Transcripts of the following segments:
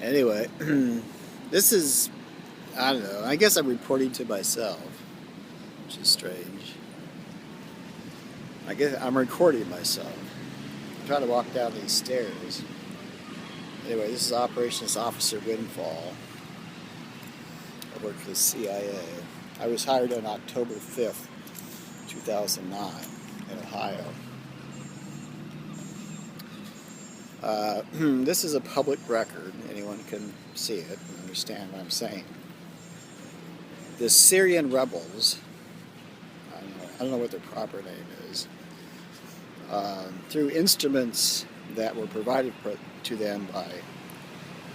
Anyway, this is, I don't know, I guess I'm reporting to myself, which is strange. I guess I'm recording myself. I'm trying to walk down these stairs. Anyway, this is Operations Officer Windfall. I work for the CIA. I was hired on October 5th, 2009 in Ohio. This is a public record. Anyone can see it and understand what I'm saying. The Syrian rebels, I don't know what their proper name is, through instruments that were provided to them by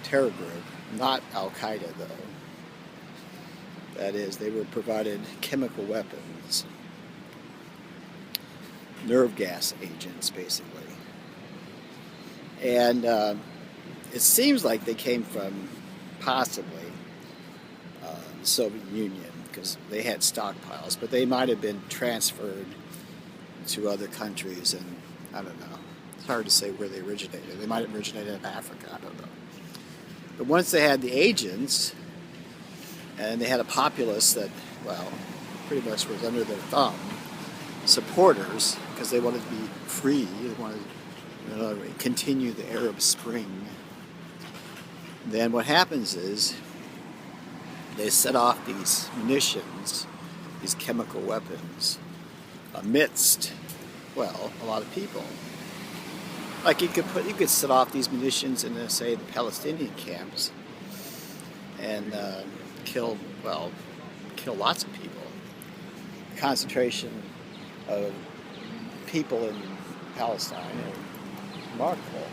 terror group, not Al-Qaeda though. That is, they were provided chemical weapons, nerve gas agents basically. And it seems like they came from possibly the Soviet Union because they had stockpiles, but they might have been transferred to other countries, and I don't know. It's hard to say where they originated. They might have originated in Africa, I don't know. But once they had the agents, and they had a populace that, well, pretty much was under their thumb, supporters, because they wanted to be free, they wanted to continue the Arab Spring, then what happens is they set off these munitions, these chemical weapons, amidst, well, a lot of people. Like you could set off these munitions in, say, the Palestinian camps and kill lots of people. Concentration of people in Palestine is remarkable.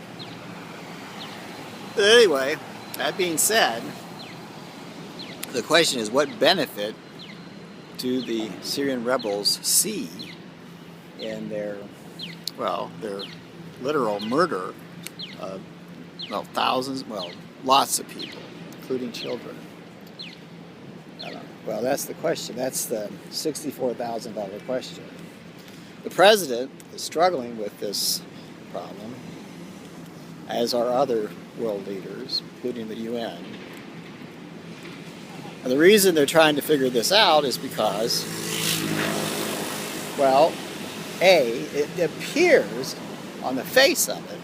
But anyway, that being said, the question is, what benefit do the Syrian rebels see in their literal murder of, thousands, lots of people, including children? Well, that's the question. That's the $64,000 question. The president is struggling with this problem, as are other world leaders, including the UN. And the reason they're trying to figure this out is because, well, it appears on the face of it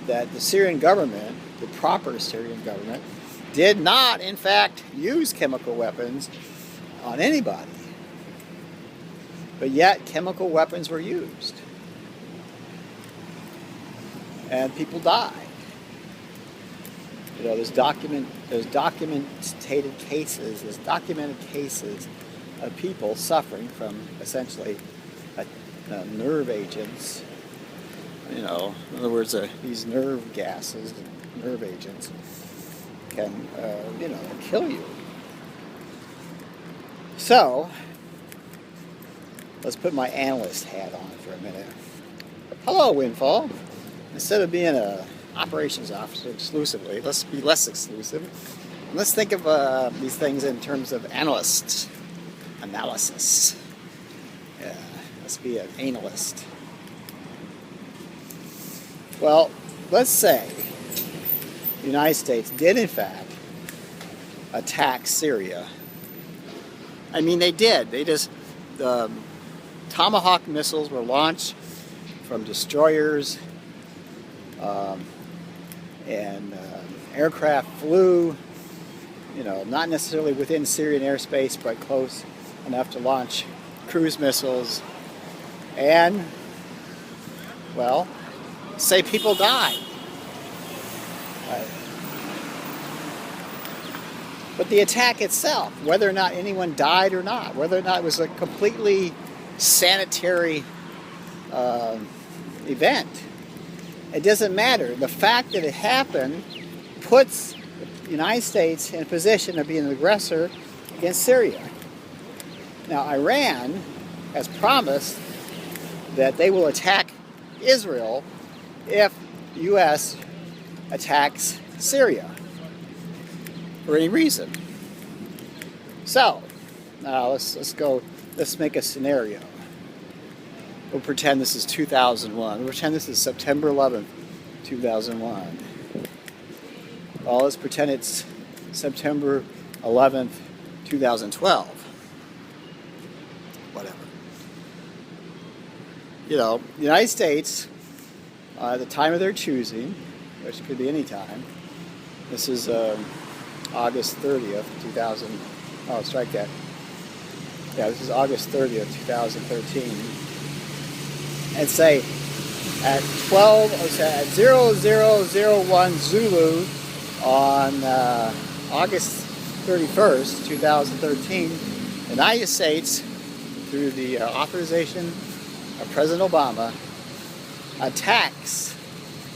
that the Syrian government, the proper Syrian government, did not, in fact, use chemical weapons on anybody. But yet, chemical weapons were used. And people died. There's documented cases of people suffering from essentially nerve agents. In other words, these nerve gases, nerve agents, can kill you. So, let's put my analyst hat on for a minute. Hello, Windfall. Instead of being an operations officer exclusively, let's be less exclusive. And let's think of these things in terms of analysis. Yeah, let's be an analyst. Well, let's say the United States did, in fact, attack Syria. I mean, they did. The Tomahawk missiles were launched from destroyers, and aircraft flew, not necessarily within Syrian airspace, but close enough to launch cruise missiles. And, well, say people died. But the attack itself, whether or not anyone died or not, whether or not it was a completely sanitary event, it doesn't matter. The fact that it happened puts the United States in a position of being an aggressor against Syria. Now, Iran has promised that they will attack Israel if the U.S. attacks Syria for any reason. So, now let's make a scenario. We'll pretend this is 2001. We'll pretend this is September 11th, 2001. Well, let's pretend it's September 11th, 2012. Whatever. You know, the United States, at the time of their choosing, which could be any time, this is August 30th, 2000. Oh, strike that. Yeah, this is August 30th, 2013. And say at 0001 Zulu on August 31st, 2013, the United States, through the authorization of President Obama, attacks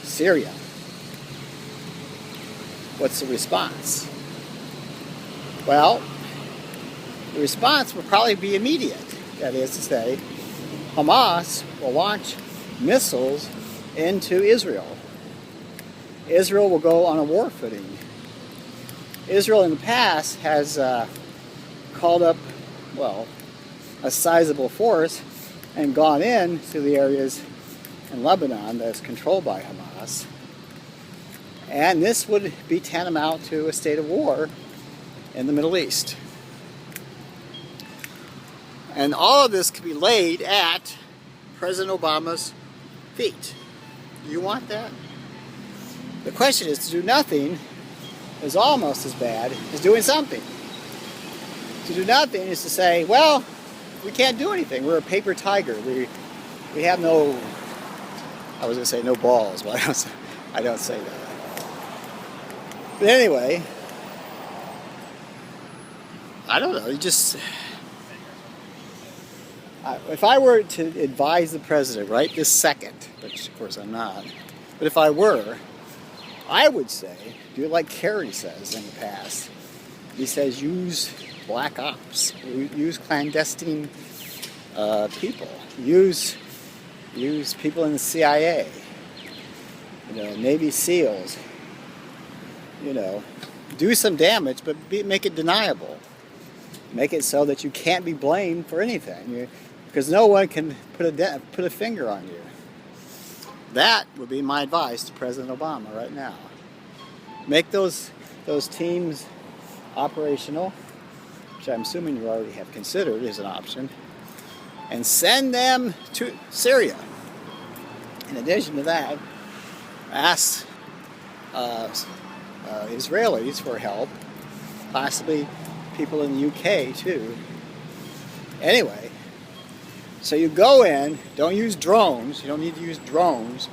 Syria. What's the response? Well, the response will probably be immediate. That is to say, Hamas will launch missiles into Israel. Israel will go on a war footing. Israel in the past has called up, well, a sizable force and gone into the areas in Lebanon that's controlled by Hamas. And this would be tantamount to a state of war in the Middle East. And all of this could be laid at President Obama's feet. Do you want that? The question is, to do nothing is almost as bad as doing something. To do nothing is to say, well, we can't do anything. We're a paper tiger. We have no, I was going to say no balls, but I don't say that. But anyway, I don't know, if I were to advise the president right this second, which of course I'm not, but if I were, I would say, do like Kerry says in the past. He says use black ops, use clandestine people, use people in the CIA, Navy SEALs, do some damage, but make it deniable. Make it so that you can't be blamed for anything, because no one can put a finger on you. That would be my advice to President Obama right now. Make those teams operational, which I'm assuming you already have considered as an option, and send them to Syria. In addition to that, ask Israelis for help, possibly people in the UK too. Anyway, so you go in, don't use drones, you don't need to use drones.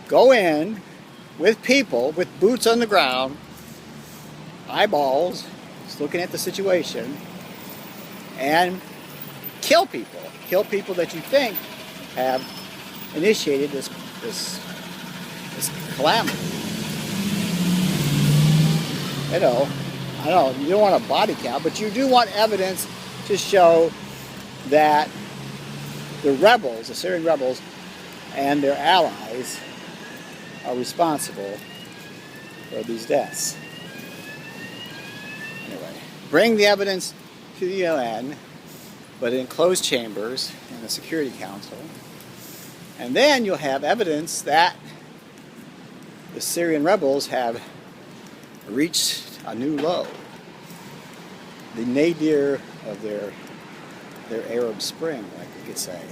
Go in with people, with boots on the ground, eyeballs, just looking at the situation, and kill people. Kill people that you think have initiated this calamity. I don't know, you don't want a body count, but you do want evidence to show that the rebels, the Syrian rebels, and their allies are responsible for these deaths. Anyway, bring the evidence to the UN, but in closed chambers in the Security Council, and then you'll have evidence that the Syrian rebels have reached a new low, the nadir of their Arab Spring, like we could say.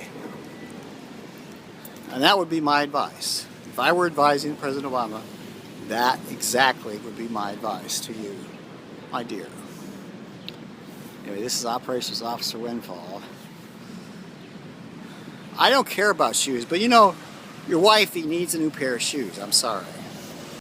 And that would be my advice. If I were advising President Obama, that exactly would be my advice to you, my dear. Anyway, this is Operations Officer Windfall. I don't care about shoes, but your wifey needs a new pair of shoes. I'm sorry.